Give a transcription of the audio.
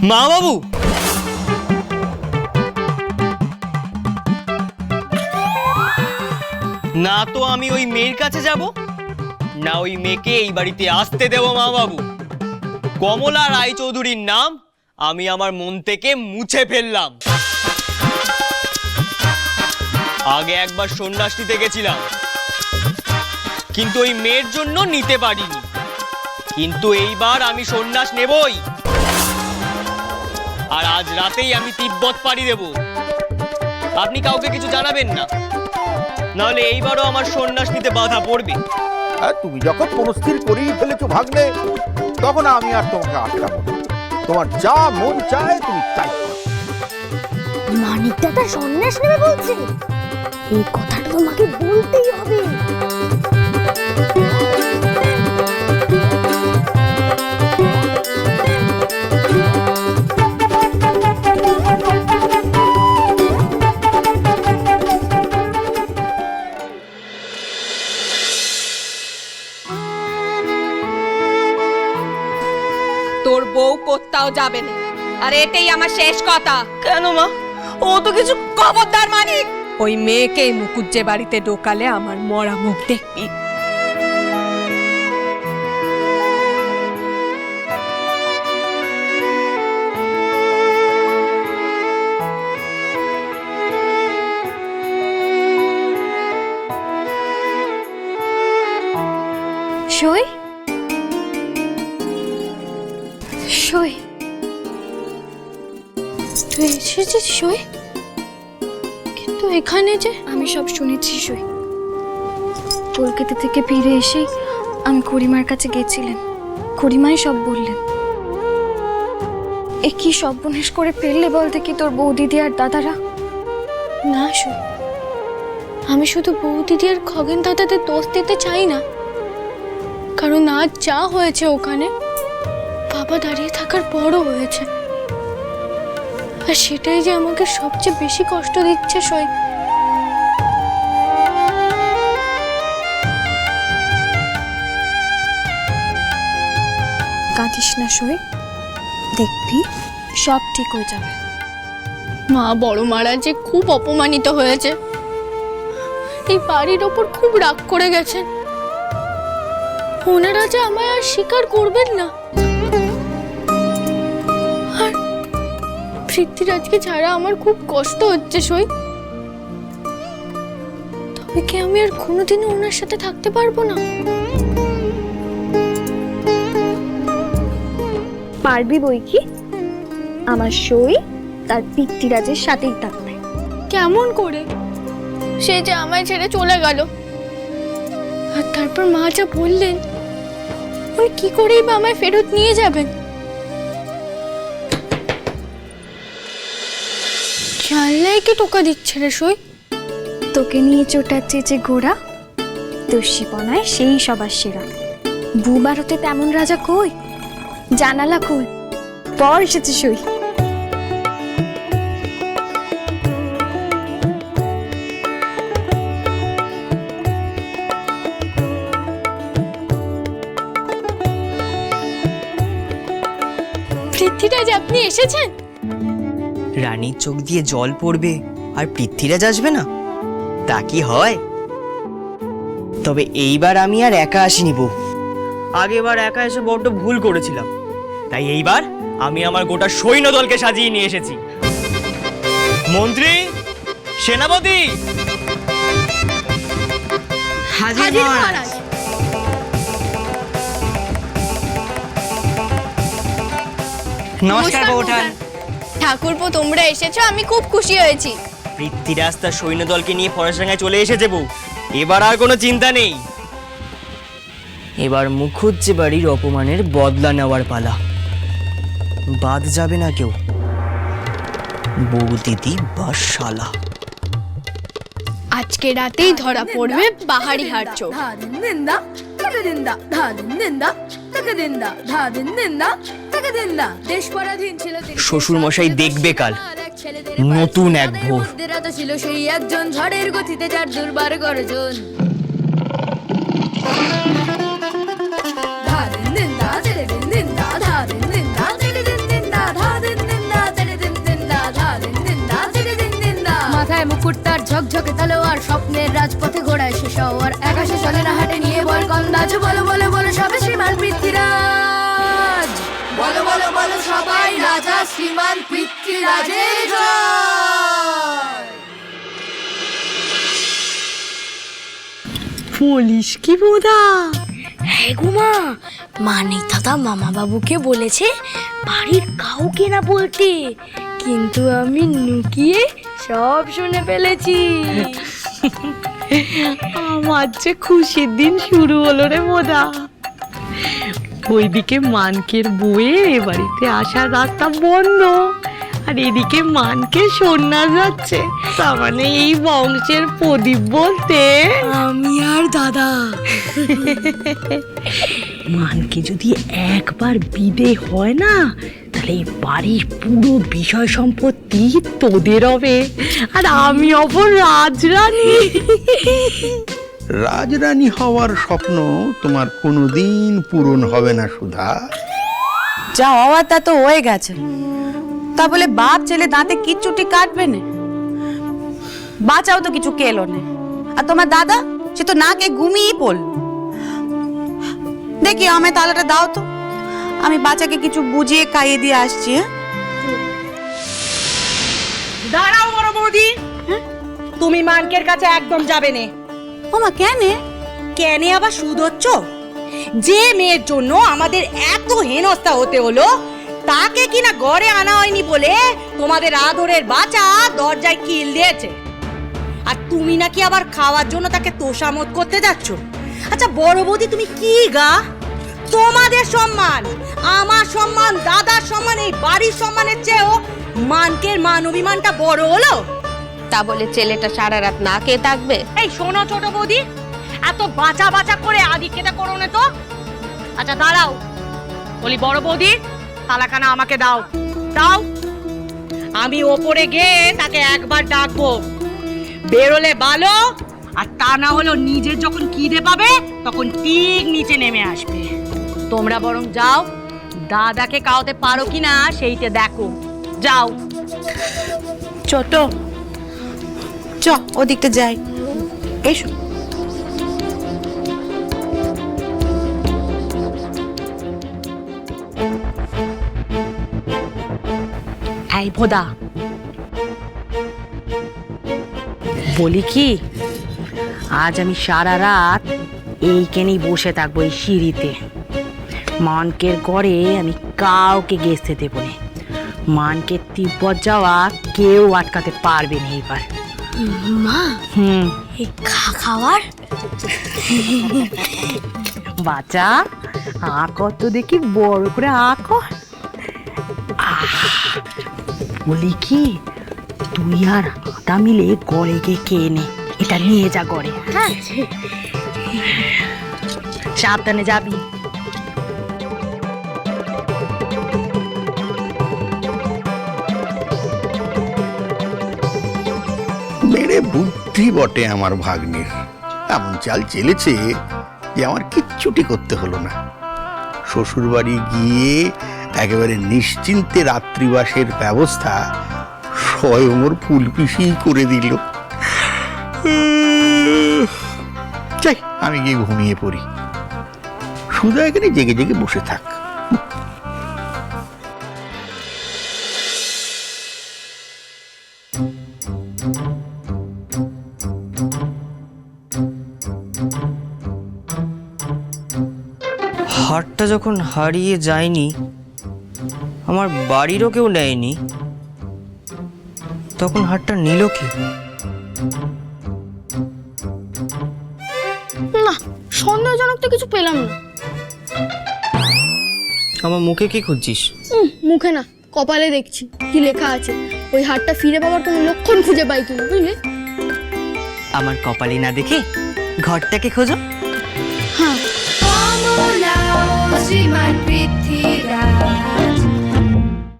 মা বাবু, না তো আমি ওই মেয়ের কাছে যাব, না ওই মেয়েকে এই বাড়িতে আসতে দেব। মা বাবু, কমলা রায়চৌধুরীর নাম আমি আমার মন থেকে মুছে ফেললাম। আগে একবার সন্ন্যাস নিতে গেছিলাম, কিন্তু ওই মেয়ের জন্য নিতে পারিনি। কিন্তু এইবার আমি সন্ন্যাস নেবই, আর আজ রাতেই আমি তিব্বত পাড়ি দেব। আপনি কাউকে কিছু জানাবেন না, নাহলে এইবারও আমার সন্ন্যাস নিতে বাধা পড়বে। তুমি যখন মনস্থির করেই ফেলেছো ভাগ্নে, তখন আমি আর তোমাকে আটকাবো না। তোমার যা মন চায় তুমি তাই করো। মানিক দাদা সন্ন্যাস নেবে বলছে, এই কথাটা তোমাকে বলতেই হবে। তোর বউ কোথাও যাবে না, আর এটাই আমার শেষ কথা। কেন মা? ও তো কিছু খবরদার মানিক, ওই মেয়েকে মুকুজ্জে বাড়িতে ঢোকালে আমার মরা মুখ দেখবি। সই সই, তুই এসেছিস সই? কিন্তু এখানে যে আমি সব শুনেছি সই। কলকাতা থেকে ফিরে এসেই আমি খুড়িমার কাছে গেছিলেন, খুড়িমাই সব বললেন। এ কি সর্বনাশ করে ফেললে বল দেখি তোর বৌদিদি আর দাদারা? না সই, আমি শুধু বৌদিদি আর খগেন দাদাদের দোষ দিতে চাই না, কারণ আজ যা হয়েছে ওখানে বাবা দাঁড়িয়ে থাকার পরও হয়েছে, আর সেটাই যে আমাকে সবচেয়ে বেশি কষ্ট দিচ্ছে সই। কাঁদিস না সই, দেখবি সব ঠিক হয়ে যাবে। মা বড় মারা যে খুব অপমানিত হয়েছে, এই বাড়ির ওপর খুব রাগ করে গেছেন। ওনারা যে আমায় আর স্বীকার করবেন না, আর পৃথ্বীরাজকে ছাড়া আমার খুব কষ্ট হচ্ছে সই। তবে কি আমি আর কোনোদিনও ওনার সাথে থাকতে পারবো না? পারবি বই কি, আমার সই তার পৃথ্বীরাজের সাথেই থাকবে। কেমন করে? সে যে আমায় ছেড়ে চলে গেল, আর তারপর মা যা বললেন, উনি কি করেই বা আমায় ফেরত নিয়ে যাবেন? জানলায় কি টোকা দিচ্ছে রে সই? তোকে নিয়ে চোটাচ্ছে যে ঘোড়া, দস্যিপনায় সেই সবার সেরা। ভূভারতে তেমন রাজা কই? জানালা খোল, পর এসেছে সই। পৃথ্বীরাজ আপনি এসেছেন? রানীর চোখ দিয়ে জল পড়বে আর পৃথ্বীরাজ আসবে না? তা কি হয়? তবে এইবার আমি আর একা আসিনি বউ। আগেবার একা এসে বড্ড ভুল করেছিলাম, তাই এইবার আমি আমার গোটা সৈন্যদলকে সাজিয়ে নিয়ে এসেছি। মন্ত্রী, সেনাপতি, হাজির মহারাজ। নমস্কার বৌঠান। ঠাকুরপো তোমরা এসেছো, আমি খুব খুশি হয়েছি। পৃথ্বীরাজ তার সৈন্যদলকে নিয়ে ফরাসডাঙ্গায় চলে এসেছে বউ। এবার আর কোনো চিন্তা নেই, এবার মুখুজ্জে বাড়ির অপমানের বদলা নেওয়ার পালা। বাদ যাবে না কেউ, বউ দিদি বা শালা। আজকে রাতেই ধরা পড়বে বাহারি হাট চোর। শ্বশুর মশাই দেখবে কাল নতুন এক ভোর। ছিল সেই একজন ঝড়ের গতিতে যার দুর্বার গর্জন। ধাদিন দিন দা ছেড়ে দিন দিন দা ধাদিন দিন দা ছেড়ে দিন দিন দা ধাদিন ঝকঝকে তলোয়ার স্বপ্নের রাজপথে ঘোড়ায় শেষ হওয়ার আকাশে চলে না হাটে নিয়ে বল কন্দাজ বলো বলো বলো সবে শ্রীমান পৃথ্বীরাজ বলো বলো বলো সবাই রাজা শ্রীমান পৃথ্বীরাজের জয়। বলিস কি বোধা? হ্যাঁ গো মা, মানিক দাদা মামা বাবুকে বলেছে বাড়ির কাউকে না বলতে, কিন্তু আমি লুকিয়ে সব শুনে ফেলেছি। আমার যে খুশির দিন শুরু হলো রে বোধা। ওইদিকে মানকের বউয়ের এ বাড়িতে আসার রাস্তা বন্ধ, আর এদিকে মানকে সন্ন্যাস যাচ্ছে। তার মানে এই বংশের প্রদীপ বলতে আমি আর দাদা। মানকে যদি একবার বিদে হয় না, তাহলে এই বাড়ির পুরো বিষয় সম্পত্তি তোদের হবে, আর আমি অপর রাজরানী। রাজরানী হওয়ার স্বপ্ন তোমার কোনোদিন পূরণ হবে না সুধা। যা হওয়ার তা তো হয়ে গেছে, তা বলে বাপ ছেলে দাঁতে কিচ্ছুটি কাটবে না। বাঁচাও তো কিছু কেলো না, আর তোমার দাদা সে তো নাকে ঘুমিয়েই পড়ল। দেখি আমায় তালাটা দাও তো, আমি বাচ্চাকে কিছু বুঝিয়ে খাইয়ে দিয়ে আসছি। দাঁড়াও বড় বৌদি, তুমি মানকের কাছে একদম যাবে না। ওমা কেন? কেন আবার সুদ হচ্ছ? যে মেয়ের জন্য আমাদের এত হেনস্থা হতে হলো, তাকে কিনা ঘরে আনা হয়নি বলে তোমাদের আদরের বাচ্চা দরজায় কিল দিয়েছে, আর তুমি নাকি আবার খাওয়ার জন্য তাকে তোষামত করতে যাচ্ছ। আচ্ছা বড় বৌদি, তুমি কি গা? তোমাদের সম্মান, আমার সম্মান, দাদার সম্মান, এই বাড়ির সম্মানের চেয়েও মানকের মান অভিমানটা বড় হলো। তা বলে ছেলেটা সারা রাত না খেয়ে থাকবে? এই শোনো ছোট বৌদি, এত বাঁচা বাঁচা করে আদিক্ষেতা করো না তো। আচ্ছা দাঁড়াও, বলি বড় বৌদি, তালাখানা আমাকে দাও। দাও, আমি ওপরে গিয়ে তাকে একবার ডাকবো, বেরোলে ভালো, আর তা না হলো নিজের যখন খিদে পাবে তখন ঠিক নিচে নেমে আসবে। তোমরা বরং যাও, দাদাকে খাওয়াতে পারো কিনা সেইটা দেখো। যাও। ছোট চ ওদিকটা যাই, এসো। এই ভোদা, বলি কি, আজ আমি সারা রাত এইখানেই বসে থাকবো, এই সিঁড়িতে। মানকের ঘরে আমি কাউকে গেছতে দেবো না। মানকের তিব্বত যাওয়া কেউ আটকাতে পারবে না এবার। মা, এই খাওয়ার বাচ্চা আঁকো তো দেখি, বড় করে আঁকো। বলি কি, তুই আর আদা মিলে গড়ে গিয়ে খেয়ে নে, এটা নিয়ে যা গড়ে। হ্যাঁ, সাবধানে যাবি। মেরে বুদ্ধি বটে আমার ভাগ্নের, এমন চাল চেলেছে যে আমার কিচ্ছুটি করতে হলো না। শ্বশুর বাড়ি গিয়ে একেবারে নিশ্চিন্তে রাত্রিবাসের ব্যবস্থা স্বয়ং ওর ফুলপিসি করে দিল। চাই আমি গিয়ে ঘুমিয়ে পড়ি, সুধা এখানে জেগে জেগে বসে থাক। হাটটা যখন হারিয়ে যায়নি, আমার বাড়িরও কেউ নেয়নি, তখন হাটটা নিল কি? না, সন্দেহজনক তো কিছু পেলাম না। আমার মুখে কি খুঁজছিস? মুখে না, কপালে দেখছি কি লেখা আছে। ওই হারটা ফিরে পাওয়ার কোনো লক্ষণ খুঁজে পাই কিনা, বুঝলে? আমার কপালে না দেখে ঘরটাকে খোঁজো। হ্যাঁ। শ্রীমান পৃথ্বী